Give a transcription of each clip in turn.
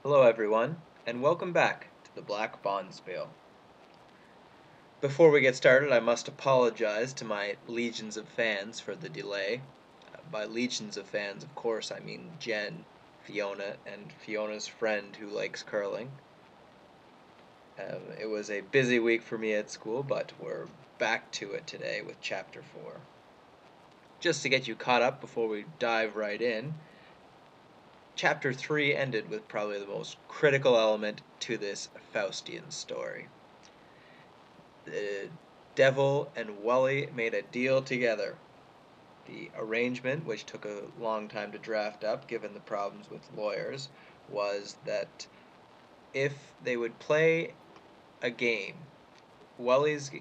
Hello everyone, and welcome back to the Black Bonspiel. Before we get started, I must apologize to my legions of fans for the delay. By legions of fans, of course, I mean Jen, Fiona, and Fiona's friend who likes curling. It was a busy week for me at school, but we're back to it today with Chapter 4. Just to get you caught up before we dive right in, Chapter 3 ended with probably the most critical element to this Faustian story. The devil and Wully made a deal together. The arrangement, which took a long time to draft up given the problems with lawyers, was that if they would play a game, Wully's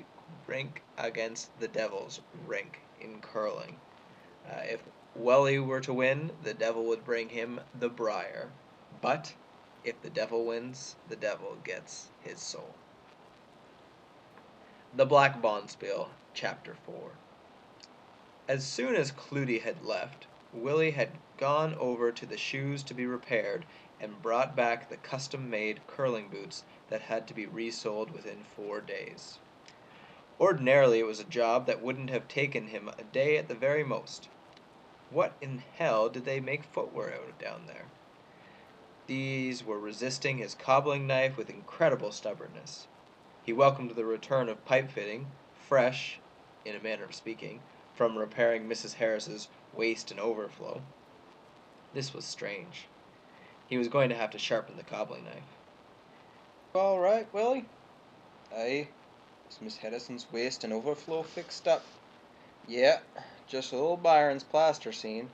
rink against the devil's rink in curling, if Wully were to win, the devil would bring him the briar. But if the devil wins, the devil gets his soul. The Black Bonspiel, Chapter 4. As soon as Clootie had left, Willie had gone over to the shoes to be repaired and brought back the custom-made curling boots that had to be resoled within 4 days. Ordinarily it was a job that wouldn't have taken him a day at the very most. What in hell did they make footwear out of down there? These were resisting his cobbling knife with incredible stubbornness. He welcomed the return of pipe fitting, fresh, in a manner of speaking, from repairing Mrs. Harris's waste and overflow. This was strange. He was going to have to sharpen the cobbling knife. All right, Willie. Aye, is Miss Harrison's waste and overflow fixed up? Yeah, just old Byron's plaster scene.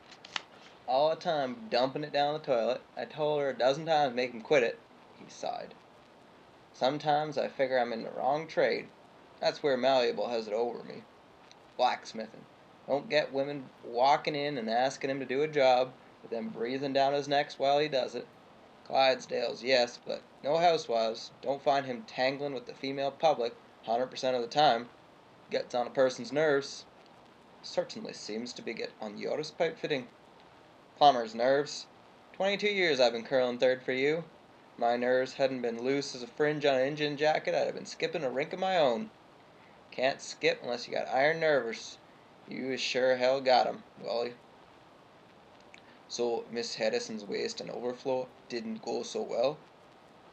All the time dumping it down the toilet. I told her a dozen times to make him quit it. He sighed. Sometimes I figure I'm in the wrong trade. That's where Malleable has it over me. Blacksmithing. Don't get women walking in and asking him to do a job, with them breathing down his neck while he does it. Clydesdales, yes, but no housewives. Don't find him tangling with the female public 100% of the time. Gets on a person's nerves. Certainly seems to be get on yours, pipe fitting. Plumber's nerves. 22 years I've been curling third for you. My nerves hadn't been loose as a fringe on an Injun jacket, I'd have been skipping a rink of my own. Can't skip unless you got iron nervers. You as sure hell got 'em, Willie. So Miss Harrison's waste and overflow didn't go so well?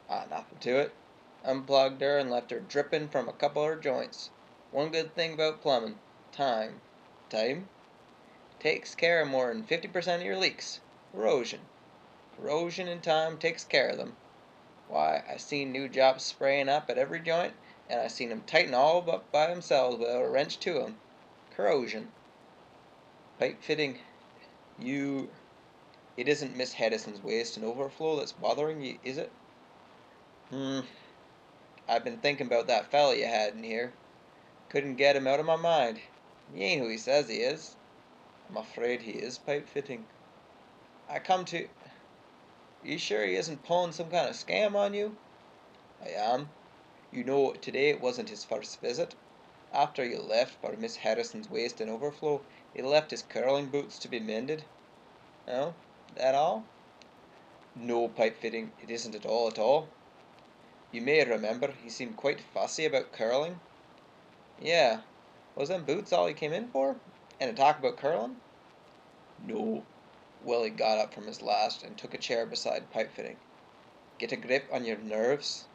Nothing to it. Unplugged her and left her dripping from a couple of her joints. One good thing about plumbing. Time. Time? Takes care of more'n 50% of your leaks. Corrosion. Corrosion and time takes care of them. Why, I seen new jobs spraying up at every joint, and I seen 'em tighten all up by themselves without a wrench to 'em. Corrosion. Pipe fitting. It isn't Miss Harrison's waste and overflow that's bothering you, is it? I've been thinking about that fella you had in here. Couldn't get him out of my mind. He ain't who he says he is. I'm afraid he is pipe fitting. I come to... You sure he isn't pulling some kind of scam on you? I am. You know, today it wasn't his first visit. After you left for Miss Harrison's waste and overflow, he left his curling boots to be mended. Oh, that all? No, pipe fitting, it isn't at all. You may remember he seemed quite fussy about curling. Yeah, was them boots all he came in for? And to talk about curling? No. Willie got up from his last and took a chair beside pipe fitting. Get a grip on your nerves.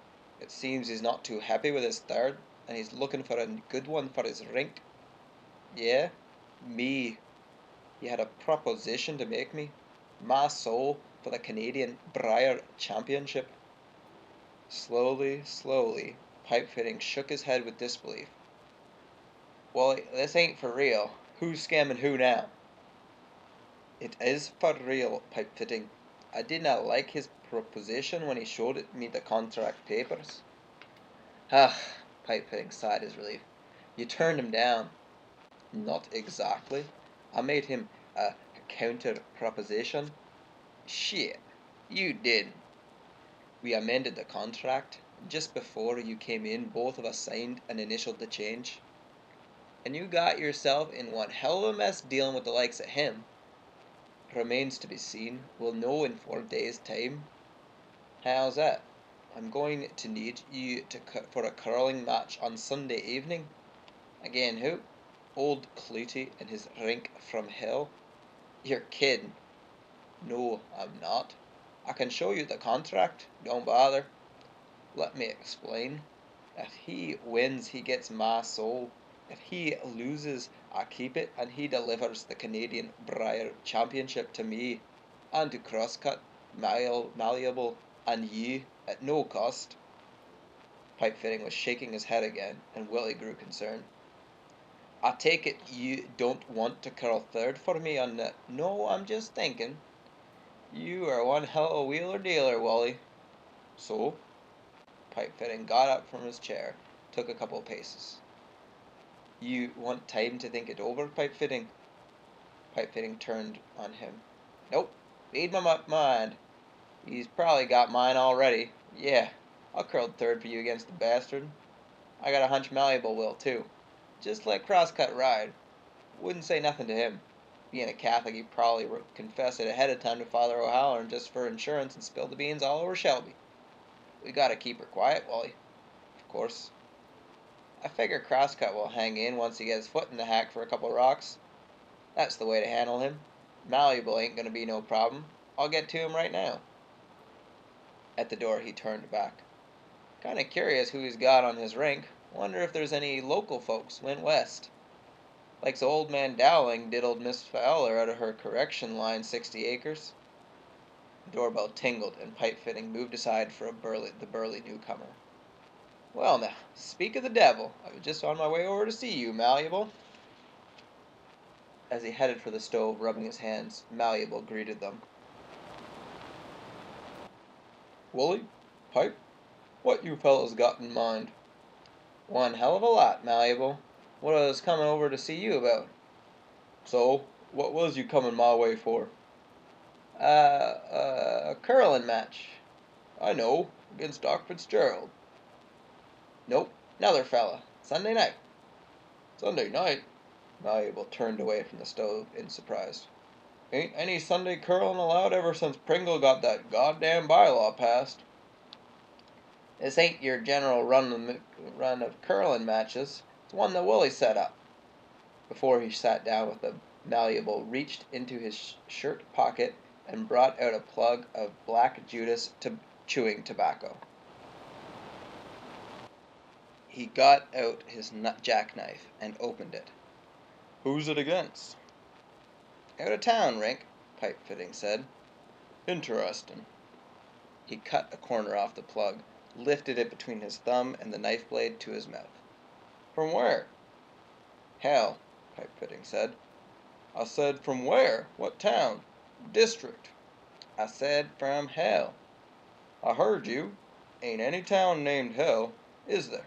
It seems he's not too happy with his third, and he's looking for a good one for his rink. Yeah? Me. He had a proposition to make me. My soul for the Canadian Briar Championship. Slowly, pipe fitting shook his head with disbelief. Well, this ain't for real. Who's scamming who now? It is for real, pipe fitting. I did not like his proposition when he showed me the contract papers. Pipe fitting sighed his relief. You turned him down. Not exactly. I made him a counter proposition. Shit, you didn't. We amended the contract. Just before you came in, both of us signed and initialed the change. And you got yourself in one hell of a mess dealing with the likes of him. Remains to be seen. We'll know in 4 days' time. How's that? I'm going to need you for a curling match on Sunday evening. Again, who? Old Clutie and his rink from hell? You're kidding. No, I'm not. I can show you the contract. Don't bother. Let me explain. If he wins, he gets my soul. If he loses, I keep it, and he delivers the Canadian Brier Championship to me, and to Crosscut, Malleable, and you, at no cost. Pipefitting was shaking his head again, and Willie grew concerned. I take it you don't want to curl third for me on the... No, I'm just thinking. You are one hell of a wheeler dealer, Wally. So? Pipefitting got up from his chair, took a couple of paces. You want time to think it over, Pipefitting? Pipefitting turned on him. Nope, read my mind. He's probably got mine already. Yeah, I'll curl third for you against the bastard. I got a hunch Malleable will, too. Just let Crosscut ride. Wouldn't say nothing to him. Being a Catholic, he'd probably confess it ahead of time to Father O'Halloran just for insurance and spill the beans all over Shelby. We gotta keep her quiet, Wally. Of course. I figure Crosscut will hang in once he gets foot in the hack for a couple rocks. That's the way to handle him. Malleable ain't gonna be no problem. I'll get to him right now. At the door he turned back. Kinda curious who he's got on his rink. Wonder if there's any local folks went west. Like so old man Dowling diddled Miss Fowler out of her correction line 60 acres. The doorbell tingled and Pipefitting moved aside for the burly newcomer. Well now, speak of the devil, I was just on my way over to see you, Malleable. As he headed for the stove, rubbing his hands, Malleable greeted them. Wooly, Pipe, what you fellows got in mind? One hell of a lot, Malleable. What I was coming over to see you about. So, what was you coming my way for? A curling match. I know, against Doc Fitzgerald. Nope, another fella. Sunday night. Sunday night? Malleable turned away from the stove in surprise. Ain't any Sunday curling allowed ever since Pringle got that goddamn bylaw passed. This ain't your general run of curling matches. It's one that Willie set up. Before he sat down with them, Malleable reached into his shirt pocket and brought out a plug of Black Judas chewing tobacco. He got out his jackknife and opened it. Who's it against? Out of town, Rink, Pipefitting said. Interesting. He cut a corner off the plug, lifted it between his thumb and the knife blade to his mouth. From where? Hell, Pipefitting said. I said from where? What town? District. I said from hell. I heard you. Ain't any town named Hell, is there?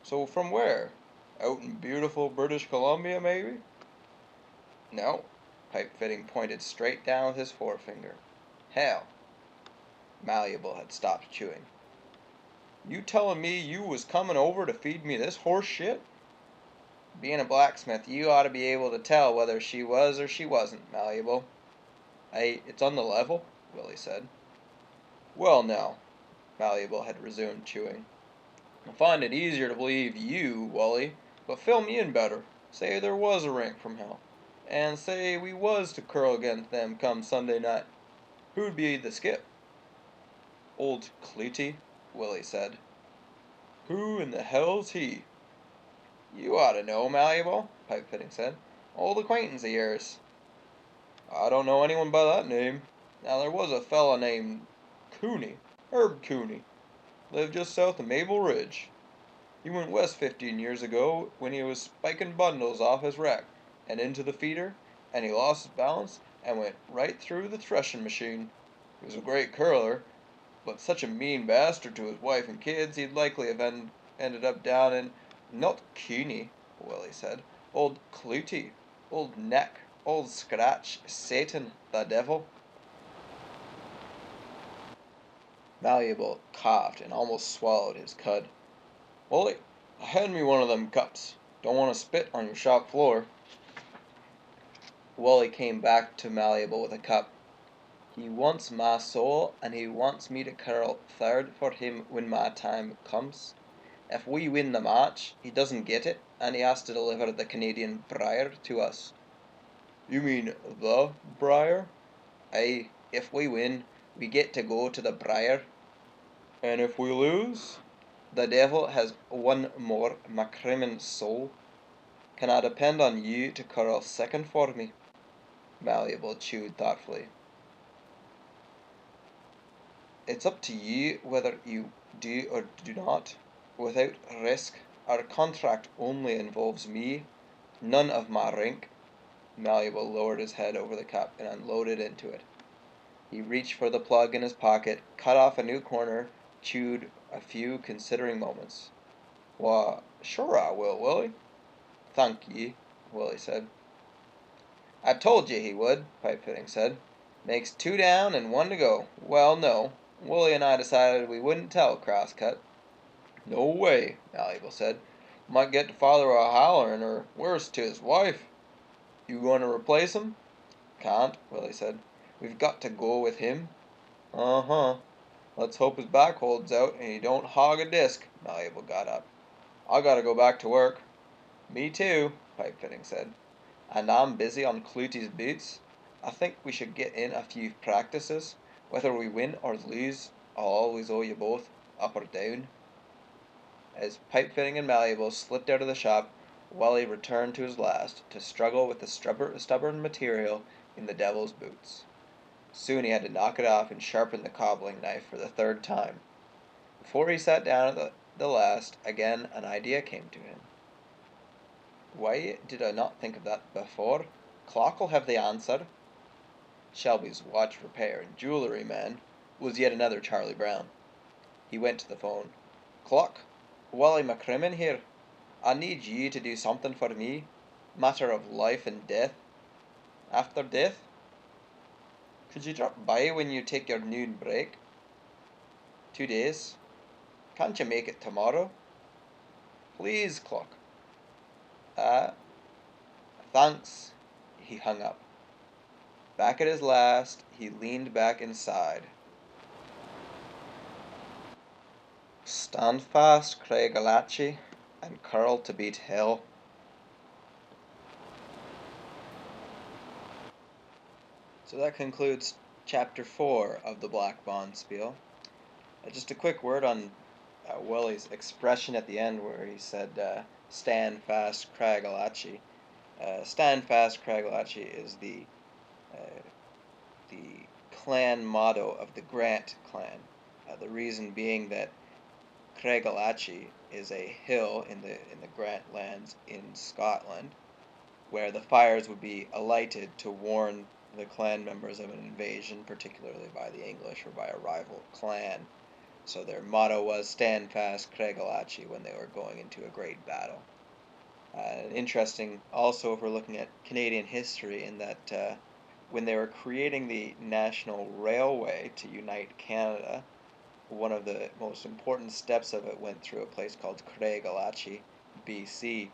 So from where? Out in beautiful British Columbia, maybe? No. Pipefitting pointed straight down with his forefinger. Hell. Malleable had stopped chewing. You telling me you was coming over to feed me this horse shit? Being a blacksmith, you ought to be able to tell whether she was or she wasn't, Malleable. It's on the level, Willie said. Well now, Malleable had resumed chewing. I find it easier to believe you, Wally, but fill me in better. Say there was a rink from hell, and say we was to curl against them come Sunday night. Who'd be the skip? Old Clutie, Willie said. Who in the hell's he? You ought to know, Malleable, Pipefitting said. Old acquaintance of yours. I don't know anyone by that name. Now there was a fella named Cooney, Herb Cooney, lived just south of Maple Ridge. He went west 15 years ago when he was spiking bundles off his rack and into the feeder, and he lost his balance and went right through the threshing machine. He was a great curler, but such a mean bastard to his wife and kids he'd likely have ended up down in... Not Cooney, Willie said. Old Clutie, old Neck, old Scratch, Satan, the devil. Malleable coughed and almost swallowed his cud. Willie, hand me one of them cups. Don't want to spit on your shop floor. Willie came back to Malleable with a cup. He wants my soul, and he wants me to curl third for him when my time comes. If we win the match, he doesn't get it, and he has to deliver the Canadian Briar to us. You mean the Briar? Aye, if we win, we get to go to the Briar. And if we lose? The devil has one more MacCrimmon's soul. Can I depend on you to curl second for me? Malleable chewed thoughtfully. It's up to you whether you do or do not. Without risk, our contract only involves me, none of my rank. Malleable lowered his head over the cup and unloaded into it. He reached for the plug in his pocket, cut off a new corner, chewed a few considering moments. Why, sure I will, Willie. Thank ye, Willie said. I told you he would, Pipefitting said. Makes 2 down and 1 to go. Well, no. Willie and I decided we wouldn't tell Crosscut. No way, Malleable said. Might get to father a hollerin' or worse to his wife. You going to replace him? Can't, Willie said. We've got to go with him. Uh-huh. Let's hope his back holds out and he don't hog a disc. Malleable got up. I gotta go back to work. Me too, Pipefitting said. And I'm busy on Clutie's boots. I think we should get in a few practices. Whether we win or lose, I'll always owe you both, up or down. As Pipefitting and Malleable slipped out of the shop, Wally returned to his last, to struggle with the stubborn material in the devil's boots. Soon he had to knock it off and sharpen the cobbling knife for the 3rd time. Before he sat down at the last, again an idea came to him. Why did I not think of that before? Clock'll have the answer. Shelby's watch repair and jewellery man was yet another Charlie Brown. He went to the phone. Clock, Wally MacCrimmon here. I need you to do something for me. Matter of life and death. After death? Could you drop by when you take your noon break? 2 days. Can't you make it tomorrow? Please, Clock. Ah, thanks. He hung up. Back at his last, he leaned back inside. Stand fast, Craig Alachi, and curl to beat hell. So that concludes chapter 4 of the Black Bonspiel. Just a quick word on Willie's expression at the end where he said, stand fast, Craig Alachi. Stand fast, Craig Alachi is the clan motto of the Grant clan. The reason being that Craigellachie is a hill in the Grant lands in Scotland, where the fires would be alighted to warn the clan members of an invasion, particularly by the English or by a rival clan. So their motto was "Stand fast, Craigellachie," when they were going into a great battle. Interesting, also, if we're looking at Canadian history, in that when they were creating the National Railway to unite Canada, one of the most important steps of it went through a place called Craigellachie, BC.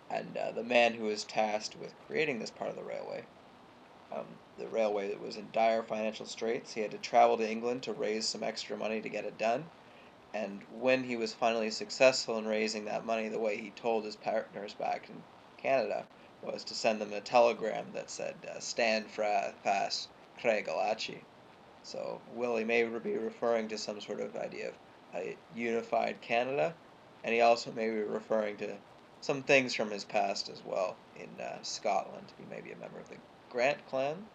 And the man who was tasked with creating this part of the railway that was in dire financial straits, he had to travel to England to raise some extra money to get it done. And when he was finally successful in raising that money, the way he told his partners back in Canada was to send them a telegram that said, stand fast, Craigellachie. So Willie may be referring to some sort of idea of a unified Canada, and he also may be referring to some things from his past as well in Scotland. He may be a member of the Grant clan,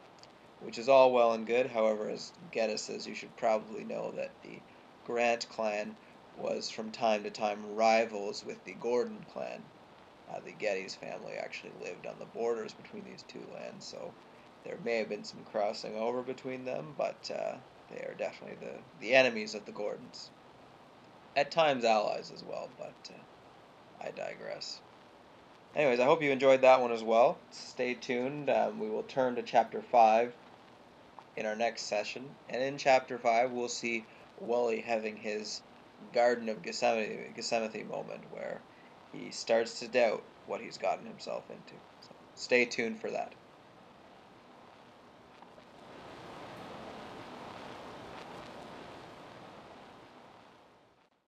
which is all well and good. However, as Geddes says, you should probably know that the Grant clan was from time to time rivals with the Gordon clan. The Geddes family actually lived on the borders between these two lands, so there may have been some crossing over between them, but they are definitely the enemies of the Gordons. At times allies as well, but I digress. Anyways, I hope you enjoyed that one as well. Stay tuned. We will turn to Chapter 5 in our next session, and in Chapter 5 we'll see Wally having his Garden of Gethsemane moment where he starts to doubt what he's gotten himself into. So stay tuned for that.